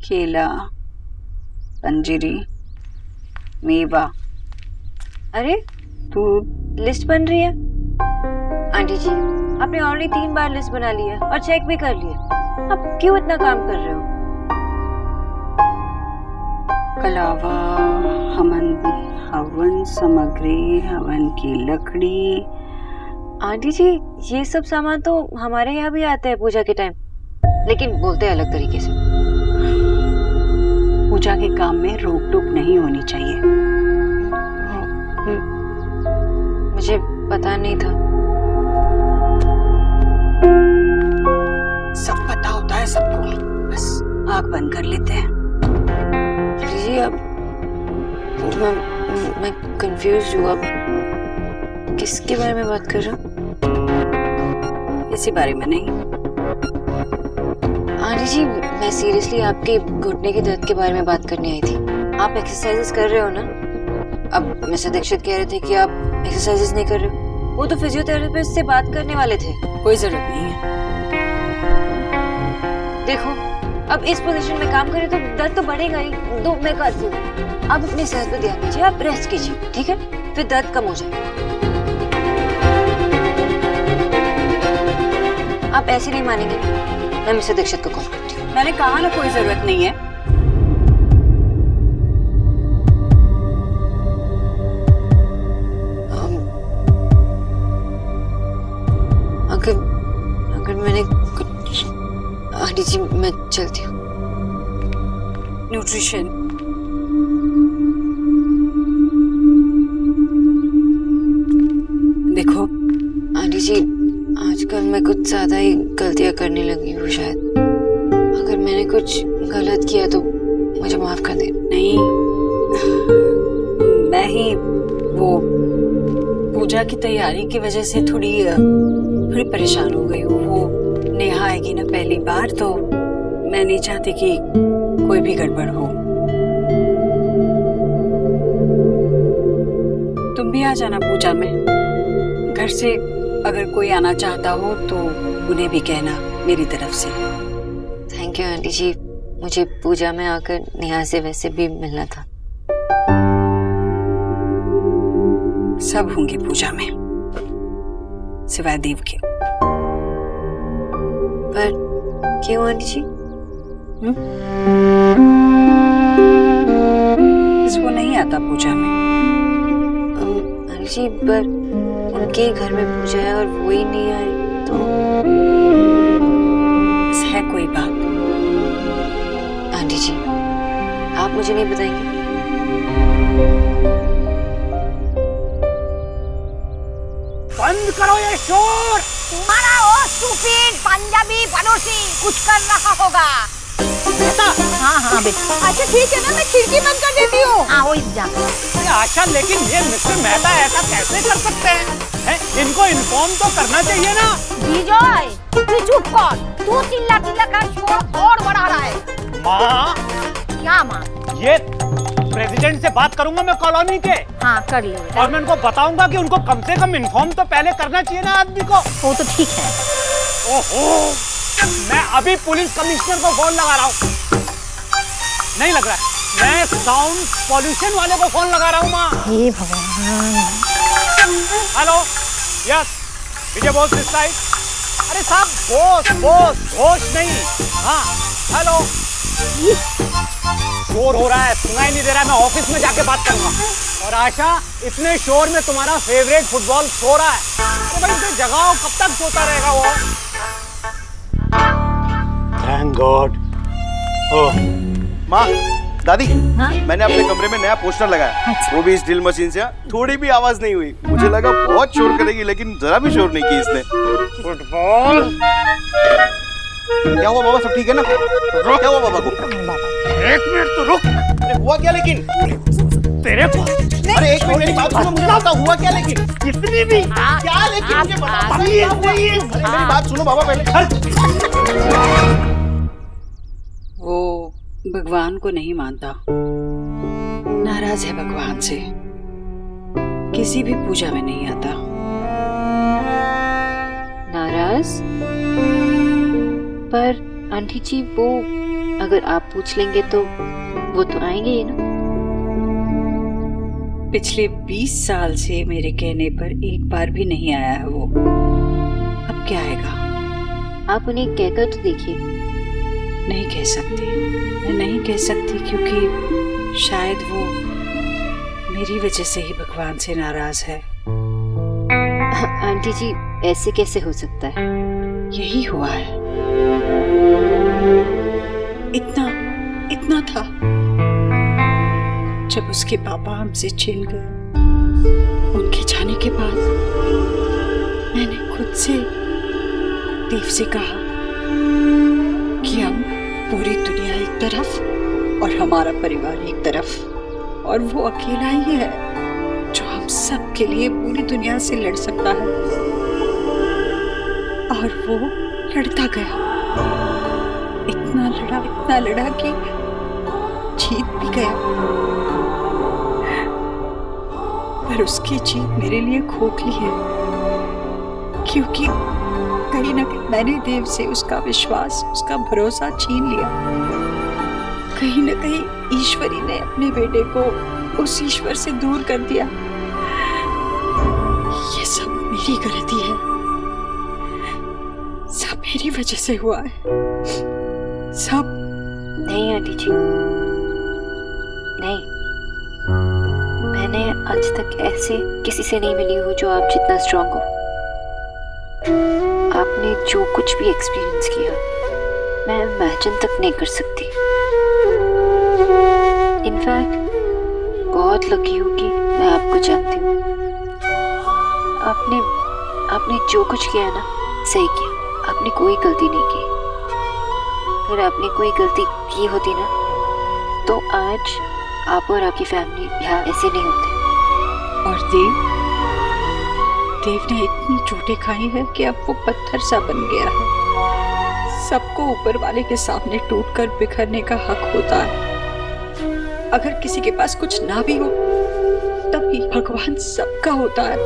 केला, पंजीरी, मेवा। अरे तू लिस्ट बन रही है आंटी जी। आपने ऑलरेडी 3 बार लिस्ट बना ली है और चेक भी कर लिया। आप क्यों इतना काम कर रहे हो? कलावा, हवन सामग्री, हवन की लकड़ी। आंटी जी ये सब सामान तो हमारे यहाँ भी आता है पूजा के टाइम, लेकिन बोलते हैं अलग तरीके से। पूजा के काम में रोक टोक नहीं होनी चाहिए। मुझे पता नहीं था। सब पता होता है सबको, बस आँख बंद कर लेते हैं। जी अब मैं कंफ्यूज हूँ। अब किसके बारे में बात कर रहा हूँ? इसी बारे में नहीं। आंटी जी मैं सीरियसली आपके घुटने के दर्द के बारे में बात करने आई थी। आप एक्सरसाइजेस कर रहे हो ना? अब मिस्टर दीक्षित कह रहे थे कि आप एक्सरसाइजेस नहीं कर रहे हो। वो तो फिजियोथेरेपिस्ट से बात करने वाले थे। कोई जरूरत नहीं है। देखो अब इस पोजीशन में काम करें तो दर्द तो बढ़ेगा ही। तो मैं कहती हूँ आप अपनी सेहत पे ध्यान दीजिए, आप रेस्ट कीजिए, ठीक है? फिर दर्द कम हो जाए। आप ऐसे नहीं मानेंगे, मैं मिस्टर दीक्षित को कॉल करती हूँ। मैंने कहा ना कोई जरूरत नहीं है। अगर मैंने कुछ आंटी जी मैं चलती हूँ। न्यूट्रिशन देखो आंटी जी आजकल मैं कुछ ज्यादा ही गलतियां करने लगी हूँ शायद। अगर मैंने कुछ गलत किया तो मुझे माफ कर दे। नहीं, मैं ही वो पूजा की तैयारी की वजह से थोड़ी परेशान हो गई हूँ। वो नेहा आएगी ना पहली बार, तो मैं नहीं चाहती कि कोई भी गड़बड़ हो। तुम भी आ जाना पूजा में। घर से अगर कोई आना चाहता हो तो उन्हें भी कहना मेरी तरफ से। थैंक यू आंटी जी, मुझे पूजा में आकर नेहा से वैसे भी मिलना था। सब होंगे पूजा में सिवाय देव के। पर क्यों आंटी जी? इसको नहीं आता पूजा में। आंटी जी पर उनके ही घर में पूजा है और वो ही नहीं आए तो है कोई बात? आंटी जी आप मुझे नहीं बताएंगे? बंद करो ये शोर। तुम्हारा वो स्टूपिड पंजाबी पड़ोसी कुछ कर रहा होगा। बेटा। हाँ बेटा। अच्छा ठीक है ना, मैं खिड़की बंद कर देती हूँ। हाँ वो जा। आशा लेकिन ये मिस्टर मेहता ऐसा कैसे कर सकते हैं? इनको इन्फॉर्म तो करना चाहिए ना। विजय तू चुप कर, तू चिल्ला चिल्ला कर शोर और बढ़ा रहा है। माँ। क्या माँ? ये प्रेसिडेंट से बात करूंगा मैं कॉलोनी के। हाँ कर ले। और मैं उनको बताऊंगा कि उनको कम से कम इन्फॉर्म तो पहले करना चाहिए ना आदमी को। वो तो ठीक है। ओहो, मैं अभी पुलिस कमिश्नर को फोन लगा रहा हूँ। नहीं लग रहा है, मैं साउंड पॉल्यूशन वाले को फोन लगा रहा हूँ माँ। हे भगवान। Hello, yes, Vijay Bose this side. अरे साहब बोस होश नहीं। हाँ हेलो, शोर हो रहा है, सुनाई नहीं दे रहा है, मैं ऑफिस में जाके बात करूंगा। और आशा इतने शोर में तुम्हारा फेवरेट फुटबॉल सो रहा है। अरे भाई इसे जगाओ, कब तक सोता रहेगा वो? Thank God. ओह माँ, दादी, हाँ? मैंने अपने कमरे में नया पोस्टर लगाया। अच्छा। वो भी इस ड्रिल मशीन से। थोड़ी भी आवाज नहीं हुई। मुझे लगा बहुत शोर करेगी, लेकिन जरा भी शोर नहीं की इसने। फुटबॉल। क्या हुआ बाबा, सब ठीक है ना? क्या हुआ बाबा को? एक मिनट तो रुक। अरे हुआ क्या लेकिन? तेरे को अरे एक मिनट मेरी बात सुनो, मुझे पता हुआ क्या लेकिन? कितनी भी क्या लेकिन मुझे बता। सही है, सही है। अरे मेरी बात सुनो बाबा पहले। वो भगवान को नहीं मानता, नाराज है भगवान से, किसी भी पूजा में नहीं आता। नाराज? पर आंटी जी वो अगर आप पूछ लेंगे तो वो तो आएंगे ही ना। पिछले 20 साल से मेरे कहने पर एक बार भी नहीं आया है वो। अब क्या आएगा? आप उन्हें कहकर तो देखिए। नहीं कह सकती, मैं नहीं कह सकती, क्योंकि शायद वो मेरी वजह से ही भगवान से नाराज है। आंटी जी, ऐसे कैसे हो सकता है? यही हुआ है। इतना था जब उसके पापा हमसे छिन गए। उनके जाने के बाद मैंने खुद से देव से कहा कि हम पूरी दुनिया एक तरफ और हमारा परिवार एक तरफ, और वो अकेला ही है जो हम सब के लिए पूरी दुनिया से लड़ सकता है। और वो लड़ता गया, इतना लड़ा कि जीत भी गया। पर उसकी जीत मेरे लिए खोखली है, क्योंकि कहीं ना कहीं मैंने देव से उसका विश्वास, उसका भरोसा छीन लिया। कहीं ना कहीं ईश्वरी ने अपने बेटे को उस ईश्वर से दूर कर दिया। ये सब मेरी गलती है, सब मेरी वजह से हुआ है, सब। नहीं आंटी जी, नहीं। मैंने आज तक ऐसे किसी से नहीं मिली हूँ जो आप जितना स्ट्रांग हो। आपने जो कुछ भी एक्सपीरियंस किया, मैं इमेजिन तक नहीं कर सकती। इनफैक्ट बहुत लकी हूँ कि मैं आपको जानती हूँ। आपने जो कुछ किया ना, सही किया। आपने कोई गलती नहीं की। अगर आपने कोई गलती की होती ना, तो आज आप और आपकी फैमिली यहाँ ऐसे नहीं होते। और देव ने इतनी चोटें खाई है कि अब वो पत्थर सा बन गया है। सबको ऊपर वाले के सामने टूटकर बिखरने का हक होता है। अगर किसी के पास कुछ ना भी हो, तब भी भगवान सबका होता है।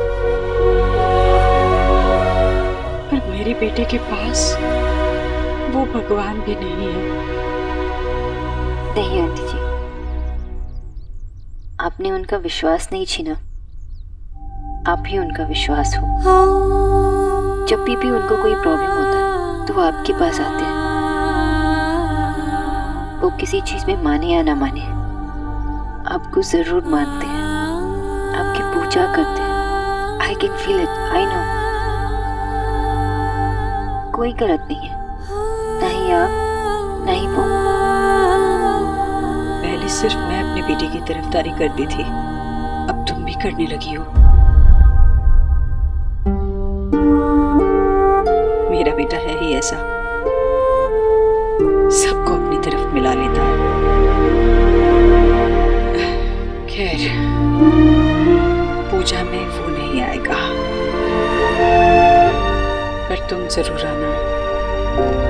पर मेरे बेटे के पास वो भगवान भी नहीं है। नहीं आंटी जी, आपने उनका विश्वास नहीं छीना, आप ही उनका विश्वास हो। जब भी उनको कोई प्रॉब्लम होता है तो वो आपके पास आते हैं। वो किसी चीज में माने या ना माने, आपको जरूर मानते हैं, आपकी पूजा करते हैं। I can feel it, I know. कोई गलत नहीं है, ना ही आप ना ही वो। पहले सिर्फ मैं अपने बेटे की तरफदारी करती थी, अब तुम भी करने लगी हो। मेरा बेटा है ही ऐसा, सबको अपनी तरफ मिला लेता है। खैर, पूजा में वो नहीं आएगा, पर तुम जरूर आना।